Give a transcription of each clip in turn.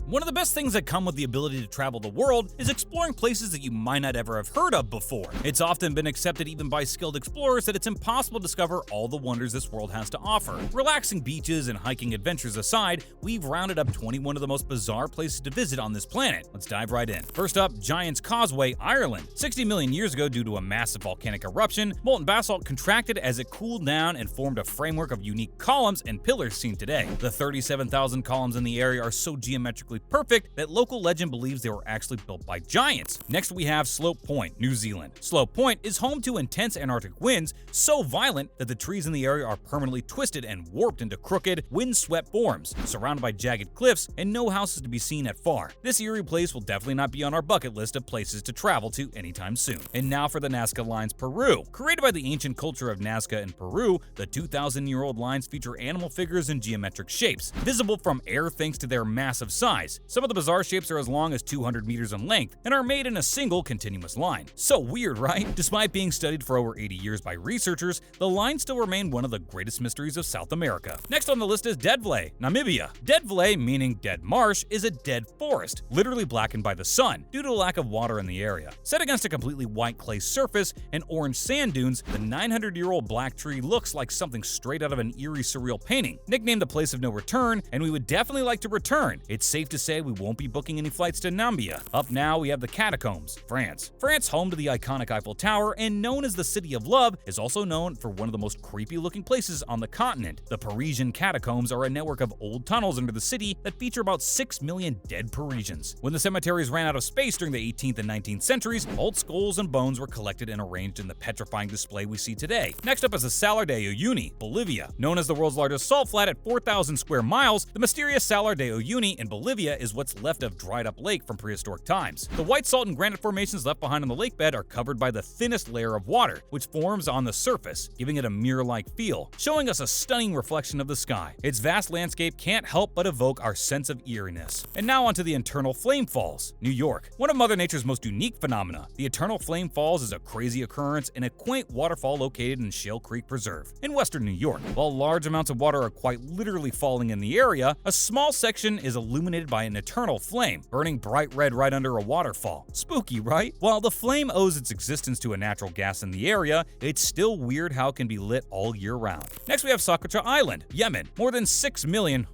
One of the best things that come with the ability to travel the world is exploring places that you might not ever have heard of before. It's often been accepted even by skilled explorers that it's impossible to discover all the wonders this world has to offer. Relaxing beaches and hiking adventures aside, we've rounded up 21 of the most bizarre places to visit on this planet. Let's dive right in. First up, Giant's Causeway, Ireland. 60 million years ago, due to a massive volcanic eruption, molten basalt contracted as it cooled down and formed a framework of unique columns and pillars seen today. The 37,000 columns in the area are so geometrically perfect that local legend believes they were actually built by giants. Next we have Slope Point, New Zealand. Slope Point is home to intense Antarctic winds so violent that the trees in the area are permanently twisted and warped into crooked, wind-swept forms, surrounded by jagged cliffs and no houses to be seen at far. This eerie place will definitely not be on our bucket list of places to travel to anytime soon. And now for the Nazca Lines, Peru. Created by the ancient culture of Nazca in Peru, the 2,000-year-old lines feature animal figures in geometric shapes, visible from air thanks to their massive size. Some of the bizarre shapes are as long as 200 meters in length and are made in a single continuous line. So weird, right? Despite being studied for over 80 years by researchers, the lines still remain one of the greatest mysteries of South America. Next on the list is Deadvlei, Namibia. Deadvlei, meaning dead marsh, is a dead forest, literally blackened by the sun due to a lack of water in the area. Set against a completely white clay surface and orange sand dunes, the 900-year-old black tree looks like something straight out of an eerie, surreal painting. Nicknamed the place of no return, and we would definitely like to return. It's safe to say we won't be booking any flights to Namibia. Up now, we have the Catacombs, France. France, home to the iconic Eiffel Tower and known as the City of Love, is also known for one of the most creepy-looking places on the continent. The Parisian Catacombs are a network of old tunnels under the city that feature about 6 million dead Parisians. When the cemeteries ran out of space during the 18th and 19th centuries, old skulls and bones were collected and arranged in the petrifying display we see today. Next up is the Salar de Uyuni, Bolivia. Known as the world's largest salt flat at 4,000 square miles, the mysterious Salar de Uyuni in Bolivia is what's left of dried-up lake from prehistoric times. The white salt and granite formations left behind on the lake bed are covered by the thinnest layer of water, which forms on the surface, giving it a mirror-like feel, showing us a stunning reflection of the sky. Its vast landscape can't help but evoke our sense of eeriness. And now onto the Eternal Flame Falls, New York. One of Mother Nature's most unique phenomena, the Eternal Flame Falls is a crazy occurrence in a quaint waterfall located in Shale Creek Preserve in western New York. While large amounts of water are quite literally falling in the area, a small section is illuminated by an eternal flame, burning bright red right under a waterfall. Spooky, right? While the flame owes its existence to a natural gas in the area, it's still weird how it can be lit all year round. Next we have Socotra Island, Yemen. More than 6 million,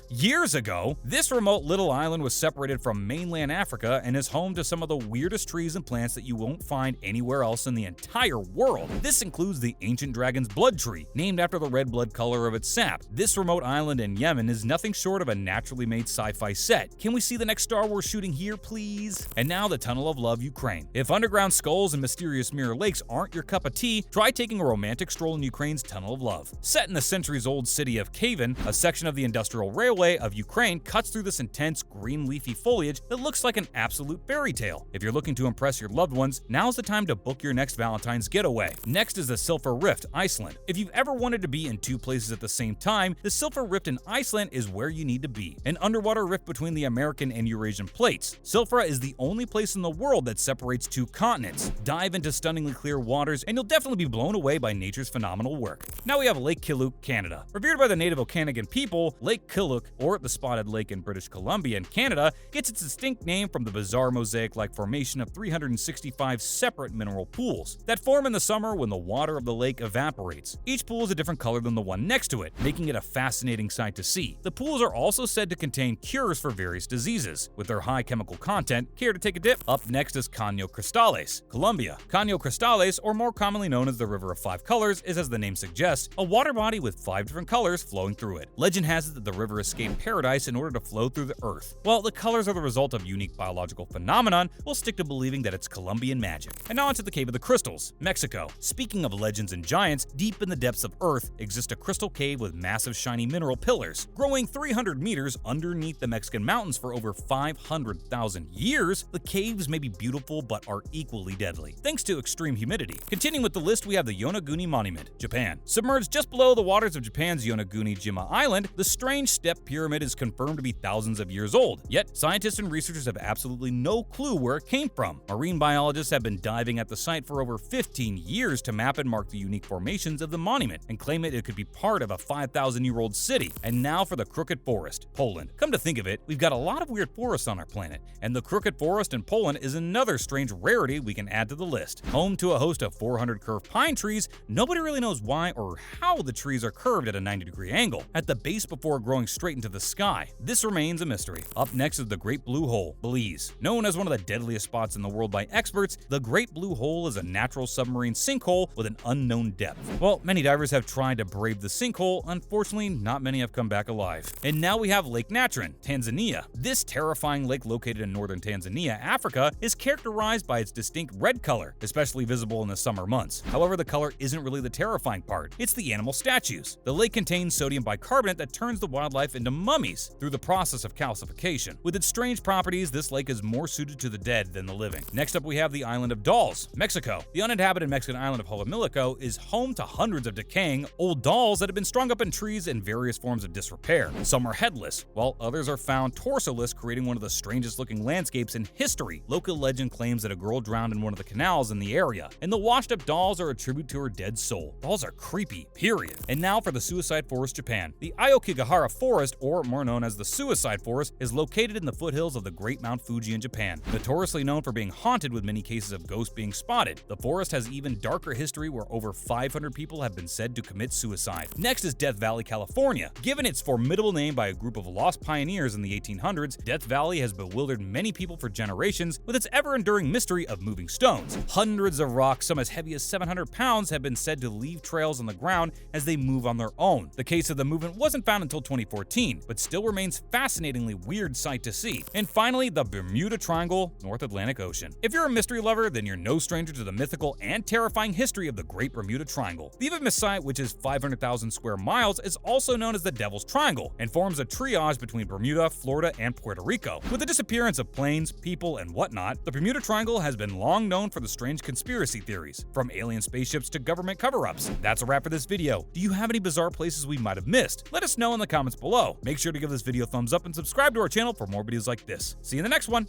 years ago, this remote little island was separated from mainland Africa and is home to some of the weirdest trees and plants that you won't find anywhere else in the entire world. This includes the ancient dragon's blood tree, named after the red blood color of its sap. This remote island in Yemen is nothing short of a naturally made sci-fi set. Can we see the next Star Wars shooting here, please? And now the Tunnel of Love, Ukraine. If underground skulls and mysterious mirror lakes aren't your cup of tea, try taking a romantic stroll in Ukraine's Tunnel of Love. Set in the centuries-old city of Kievan, a section of the Industrial Railway of Ukraine cuts through this intense green leafy foliage that looks like an absolute fairy tale. If you're looking to impress your loved ones, now's the time to book your next Valentine's getaway. Next is the Silfur Rift, Iceland. If you've ever wanted to be in two places at the same time, the Silfur Rift in Iceland is where you need to be. An underwater rift between the American and Eurasian plates. Silfra is the only place in the world that separates two continents. Dive into stunningly clear waters and you'll definitely be blown away by nature's phenomenal work. Now we have Lake Killuck, Canada. Revered by the native Okanagan people, Lake Killuck, or the Spotted Lake in British Columbia and Canada, gets its distinct name from the bizarre mosaic-like formation of 365 separate mineral pools that form in the summer when the water of the lake evaporates. Each pool is a different color than the one next to it, making it a fascinating sight to see. The pools are also said to contain cures for various diseases. With their high chemical content, care to take a dip? Up next is Caño Cristales, Colombia. Caño Cristales, or more commonly known as the River of Five Colors, is, as the name suggests, a water body with 5 different colors flowing through it. Legend has it that the river escaped paradise in order to flow through the earth. While the colors are the result of unique biological phenomenon, we'll stick to believing that it's Colombian magic. And now onto the Cave of the Crystals, Mexico. Speaking of legends and giants, deep in the depths of Earth exists a crystal cave with massive shiny mineral pillars. Growing 300 meters underneath the Mexican mountains for over 500,000 years, the caves may be beautiful but are equally deadly, thanks to extreme humidity. Continuing with the list, we have the Yonaguni Monument, Japan. Submerged just below the waters of Japan's Yonaguni-jima Island, the strange step pyramid is confirmed to be thousands of years old. Yet, scientists and researchers have absolutely no clue where it came from. Marine biologists have been diving at the site for over 15 years to map and mark the unique formations of the monument and claim it could be part of a 5,000-year-old city. And now for the Crooked Forest, Poland. Come to think of it, it, we've got a lot of weird forests on our planet, and the crooked forest in Poland is another strange rarity we can add to the list. Home to a host of 400 curved pine trees, nobody really knows why or how the trees are curved at a 90-degree angle at the base before growing straight into the sky. This remains a mystery. Up next is the Great Blue Hole, Belize. Known as one of the deadliest spots in the world by experts, the Great Blue Hole is a natural submarine sinkhole with an unknown depth. While many divers have tried to brave the sinkhole, unfortunately not many have come back alive. And now we have Lake Natron, Tanzania. This terrifying lake located in northern Tanzania, Africa, is characterized by its distinct red color, especially visible in the summer months. However, the color isn't really the terrifying part. It's the animal statues. The lake contains sodium bicarbonate that turns the wildlife into mummies through the process of calcification. With its strange properties, this lake is more suited to the dead than the living. Next up, we have the island of Dolls, Mexico. The uninhabited Mexican island of Holomilico is home to hundreds of decaying old dolls that have been strung up in trees in various forms of disrepair. Some are headless, while others are found torsoless, creating one of the strangest looking landscapes in history. Local legend claims that a girl drowned in one of the canals in the area, and the washed up dolls are a tribute to her dead soul. Dolls are creepy, period. And now for the Suicide Forest, Japan. The Aokigahara Forest, or more known as the Suicide Forest, is located in the foothills of the Great Mount Fuji in Japan. Notoriously known for being haunted with many cases of ghosts being spotted, the forest has even darker history where over 500 people have been said to commit suicide. Next is Death Valley, California. Given its formidable name by a group of lost pioneers in the 1800s, Death Valley has bewildered many people for generations with its ever-enduring mystery of moving stones. Hundreds of rocks, some as heavy as 700 pounds, have been said to leave trails on the ground as they move on their own. The case of the movement wasn't found until 2014, but still remains fascinatingly weird sight to see. And finally, the Bermuda Triangle, North Atlantic Ocean. If you're a mystery lover, then you're no stranger to the mythical and terrifying history of the Great Bermuda Triangle. The infamous site, which is 500,000 square miles, is also known as the Devil's Triangle and forms a triage between Bermuda, Florida, and Puerto Rico. With the disappearance of planes, people, and whatnot, the Bermuda Triangle has been long known for the strange conspiracy theories, from alien spaceships to government cover-ups. That's a wrap for this video. Do you have any bizarre places we might have missed? Let us know in the comments below. Make sure to give this video a thumbs up and subscribe to our channel for more videos like this. See you in the next one!